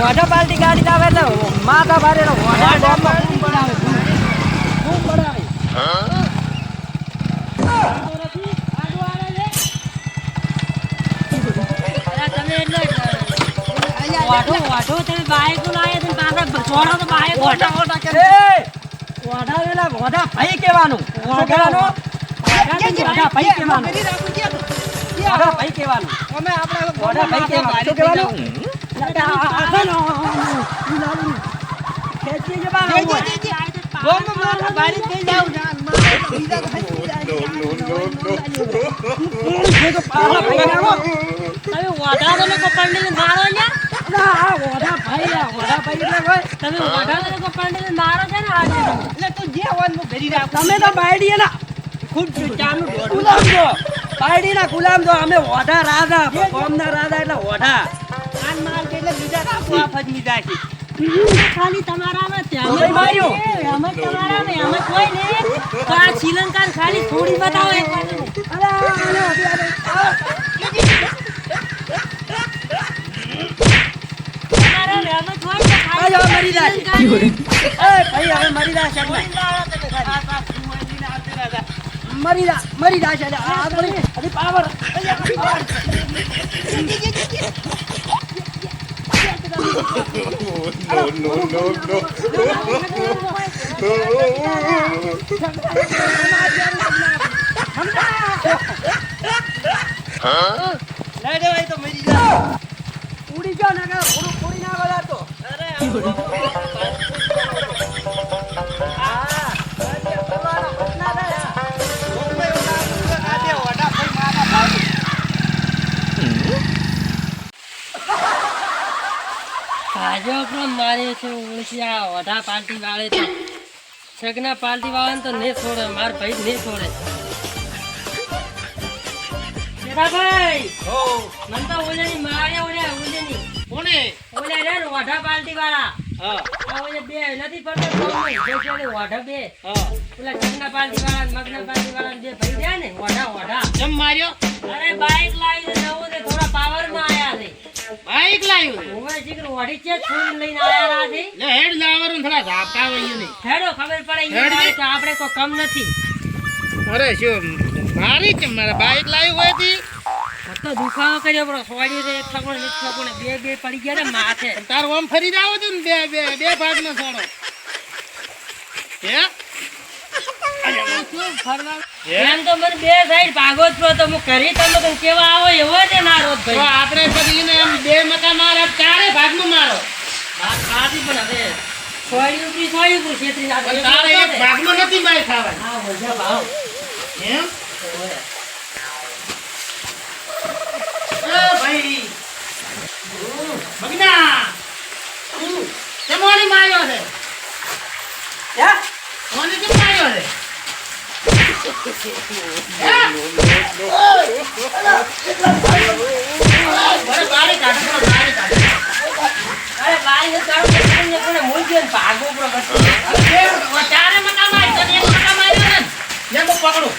Water party ગાડી આવે તો માથા ભારે વોટર ગામમાં બૂમ પડાવે બૂમ પડાવે વાઢો તમે બાઈક લાયા તમે પાછા જોડો તો બાઈક વોટા ભાઈ કહેવાનું શું કહેવાનું વોટા ભાઈ કહેવાનું વોટા ભાઈ કહેવાનું અમે આપણે વોટા ભાઈ કહેવાનું શું કહેવાનું ખેંચી જવાનું બોમ્બ મારા બારી થઈ જાવ તમે વાઢાને કો પંડીને મારો ને ના વોટા ભાઈ એટલે હોય તમે વાઢાને કો પંડીને મારો છે ને આજે એટલે તું જે હોય હું ભરી રાખ તમે તો બાયડી ના ખૂબ ચાનું ગુલામ દો બાયડી ના ગુલામ દો અમે વોઢા રાજા કોમના રાજા એટલે વોઢા આન માલ કે એટલે બીજા કાપવા ફજમી જાય છે ખાલી તમારામાં ત્યાં માર્યો અમે તમારામાં અમે કોઈ ને તો આ શ્રીલંકા ખાલી થોડી બતાવો એક વાર મરી જાય ભાઈ હવે મરી જાય મરી જાય છે આ અરે પાવર તો મરી જાય ઉડી ગયો ને થોડું ના વળાતો અરે આજે આપણો માર્યો છે ઓળખ્યા વઢા પાર્ટી વાળે તો સગના પાર્ટી વાળાને તો નહીં છોડે માર ભાઈ નહીં છોડે ભાઈ મને તો ઓલેની માર્યા ઓલેની કોને ઓલે રે વઢા પાર્ટી વાળા હા આ ઓલે બે નથી પડતો વઢા બે ઓલા સગના પાર્ટી વાળા મગના પાર્ટી વાળા બે ભાઈ રહ્યા ને વઢા જમ માર્યો અરે બાઈક લાવી નવો ને થોડા પાવર માં આયા છે બાઈક લાવ્યો ઓવે જીગર વડી છે છોડ લઈને આયા રાજી લે હેડ લાવરું થોડા ઝાપટા વયું નહીં હેડો ખબર પડે ઈ કે આપણે કોઈ કમ નથી અરે શું મારી કે મારા બાઈક લાવ્યું હોય તી તો દુખાવો કર્યો બરો સોડી રે એક થકોને બે પડી ગયા ને માથે તાર ઓમ ફરી જાવ તું બે ભાગમાં છોડો હે એમ તો મને બે સાઈડ ભાગો જ તો હું કરી તમે કેવા આવો એવો છે ના રોજ તો ભાઈ આપણે પછી ને એમ બે મકા મારે ચારે ભાગમાં મારો ખાધી પણ હવે સોડી ઉપર છેતરી પણ તારે એક ભાગમાં નથી બાઈ ખાવા હા મજા ભાવ એમ ભાઈ મગના કેમોની માર્યો છે હે કોને કેમ માર્યો છે બરે બારી કાઢો અરે બાઈ કાઢો પણ મૂળ ભાગો પર ચારે મકા મારી તને એક મકા માર્યો ને લે હું પકડું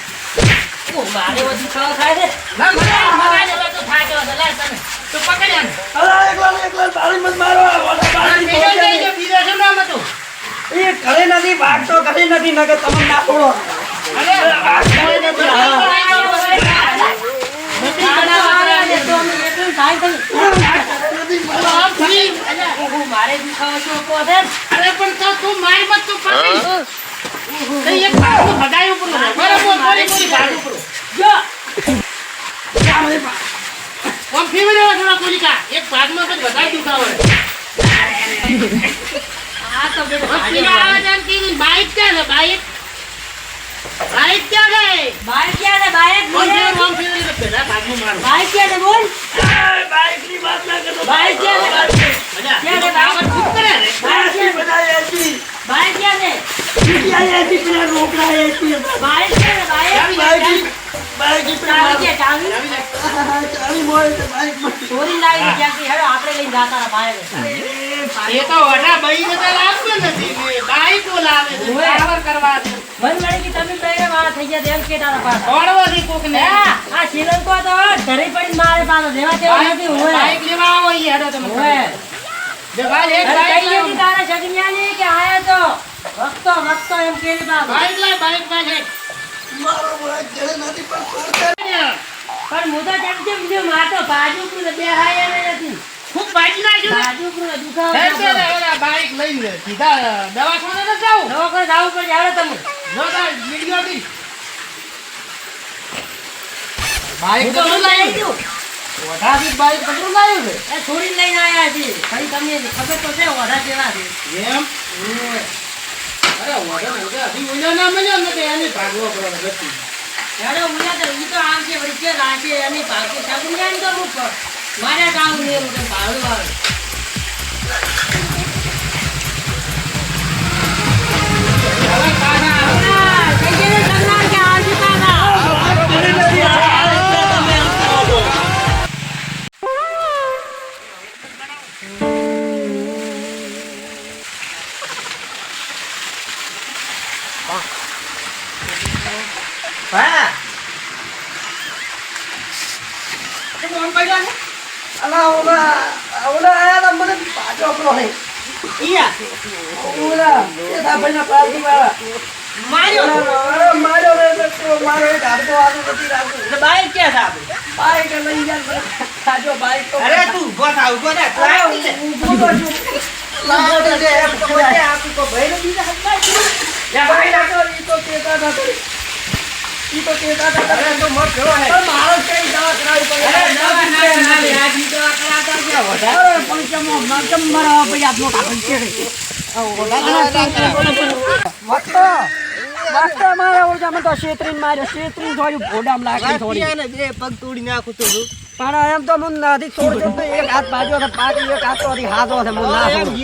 મારે બધું ખાવા થાય છે ના મગાઈ દે તો થાક્યો છે લે તને તો પકડ્યા ને અલા એકલા બારી મત મારો બીજો છે નામ હતું એ ઘરે નથી ભાગતો ઘરે નથી નકે તમને ના છોડો અરે મારે દુખાવો છો કોને અરે પણ તો તું મારી મત તું પકડી નહીં એક ભાગ તો ભગાઈ ઉપર બરાબર પૂરી ભાગ ઉપર જો સામે કોમ ફીવરે થોડા કોલિકા એક ભાગમાં તો ભગાઈ દુખાવો આ તો બેટો આ જાનકી બાઈક ક્યાં છે બાઈક ક્યાં છે બાઈક ક્યાં છે બાઈક કોમ ફીવરે તો પેલા ભાગમાં મારો બાઈક ક્યાં છે બોલ બાઈક ની વાત ના કરતો બાઈક ક્યાં છે મજા ક્યાં છે બાઈક ખૂબ કરે રે બાઈક બધાય એસી બાઈક ક્યાં છે ક્યાં એસી પેલા રોકડા એસી બાઈક ક્યાં છે બાઈક ચાલી મોય તો બાઈક માં ચોરી લાવી ક્યાંથી હેડો આપણે લઈને જાતા હતા બાઈક એ તો વડા બઈ ને લાવતો નથી બાઈક બોલાવે છે પાવર કરવા છે મન વળી કે તમે પહેરે વાળા થઈ ગયા એમ કેતા હતા પાછા ઓળવો થી કોક ને આ શ્રીલંકા તો ઘરે પડી મારે પાછો દેવા તેવો નથી હોય બાઈક લેવા આવો ઈ હેડો તમે હોય જે ભાઈ એક અરે બાઈક કઈ નથી લાવ. તારા સગનિયાની કે આયા તો વખતો વખતો એમ કેરી બાબુ બાઈક લાવ, બાઈક લાવ એક. મારો ભાઈ ઘરે નથી પણ છોડતા પણ હું તો કેમ છે માતો બાજુ પર બે હાયા નથી ખૂબ બાજી નાખ્યું ને. બાજુ પર દુખાવો હેડ તો થતો. ઓલા બાઈક લઈને સીધા દવાખાને ન જાવ. દવાખાને જાવું પડે હાલો તમે જો તાર વિડીયો બી. બાઈક હું તો કશું લઈ લાવ્યું? ગયું ઓઢાથી બાઈક કશું લાવ્યું છે? એ છોડીને લઈને આયા છે ભાઈ તમને ખબર તો છે ઓઢા કેવા છે એમ? અરે ઓઢા હજી ઓલા ના મળ્યો ને તો એને ભાગવો પડે નથી. અરે ઉલ્યા તો ઈ તો આવશે વળી કે લાગે અને ભાગે સગનિયાની તો હું મારે કામ ને એવું કે ભાડું આવે હવે પાછા આવો. કઈ કે સગનાર કે આવશે પાછા હા કેમ આમ પડ્યા છે? અલા ઓલા આયા તા મને પાછો આપણો હે ઓલા એ ભાઈના પાર્ટી વાળા માર્યો માર્યો રે તો મારો એક હાથો આતો નથી રાખતો બાઈક ક્યાં છે આપણે બાઈક લઈ જાય મને સાજો બાઈક તો અરે તું ઉભો થા ઉભો થા ટ્રાય લે ઊભો તો છું. લાગે છે એમ તો મને આપી તો ભાઈને બીજા હાથમાં યા ભાઈ રાખો ઈ તો કેતા હતા તો ઈ તો કેતા હતા અરે તો મત જો હે પણ મારો કઈ દવા કરાવી પડે અરે દવા ના આવે આ જી દવા કરાતા છે ઓઢા અરે પૈસામાં મારકમ મારા પછી આપનો કાપડ છે વાસ્તવ મારા ઓળખામાં તો શેત્રીન માર્યો શેત્રીન થોડી ભોડામ લાગે થોડી બે પગ તોડી નાખું તો પણ એમ તો હું નથી છોડતો તો એક હાથ બાજુ પાકી એક હાથ તો હાથ હું ના છોડું.